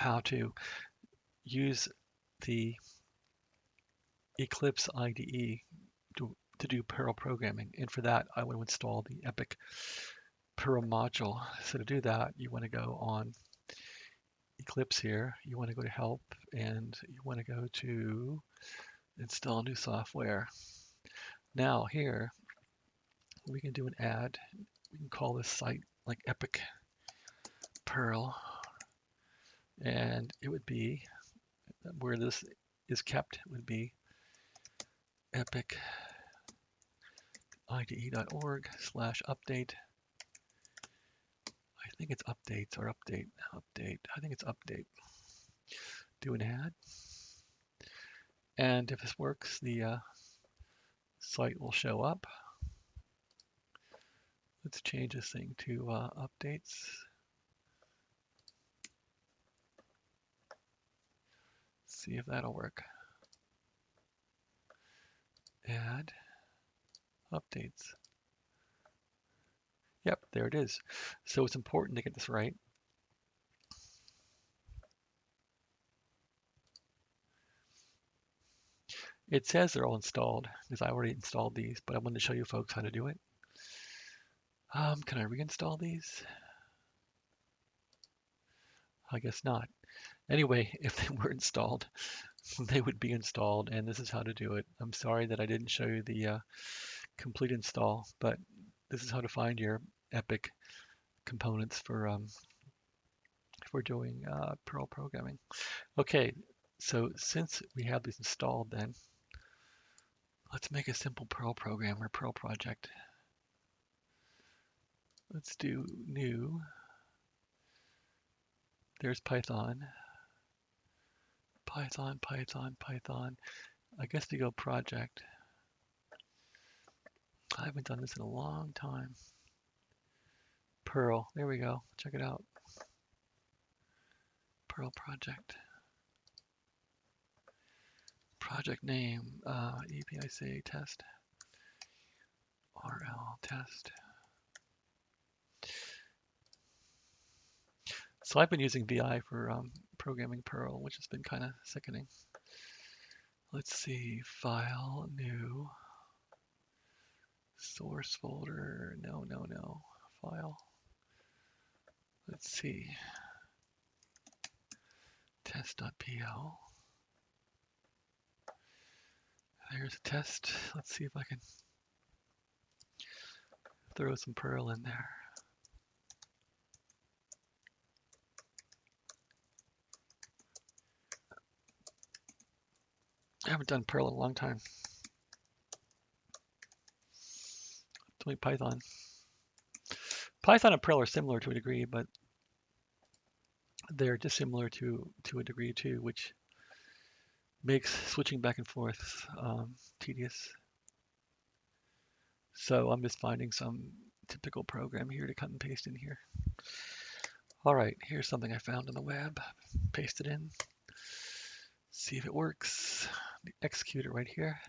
how to use the Eclipse IDE to do Perl programming. And for that, I would install the Epic Perl module. So to do that, you want to go on Eclipse here. You want to go to Help, and you want to go to Install New Software. Now here, we can do an add. We can call this site like Epic Perl, and it would be where this is kept would be epicide.org/update. I think it's updates or update. I think it's update. Do an add. And if this works, the site will show up. Let's change this thing to updates. See if that'll work. Add updates. Yep, there it is. So it's important to get this right. It says they're all installed because I already installed these, but I wanted to show you folks how to do it. Can I reinstall these? I guess not. Anyway, if they were installed, they would be installed, and this is how to do it. I'm sorry that I didn't show you the complete install, but this is how to find your Epic components for doing Perl programming. Okay, so since we have these installed, then let's make a simple Perl program or Perl project. Let's do new. There's Python. Python. I guess we go project. I haven't done this in a long time. Perl, there we go. Check it out. Perl project. Project name, EPIC test. RL test. So I've been using VI for programming Perl, which has been kind of sickening. Let's see, file, new, source folder, no, file. Let's see, test.pl. There's a test. Let's see if I can throw some Perl in there. I haven't done Perl in a long time. Doing Python. Python and Perl are similar to a degree, but they're dissimilar to a degree too, which makes switching back and forth tedious. So I'm just finding some typical program here to cut and paste in here. All right, here's something I found on the web. Paste it in. See if it works. Execute it right here.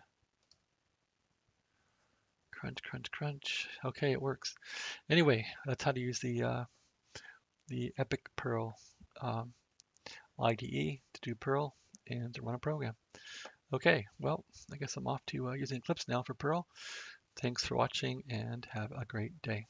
Crunch. Okay, it works. Anyway, that's how to use the Epic Perl IDE to do Perl and to run a program. Okay, well, I guess I'm off to using Eclipse now for Perl. Thanks for watching and have a great day.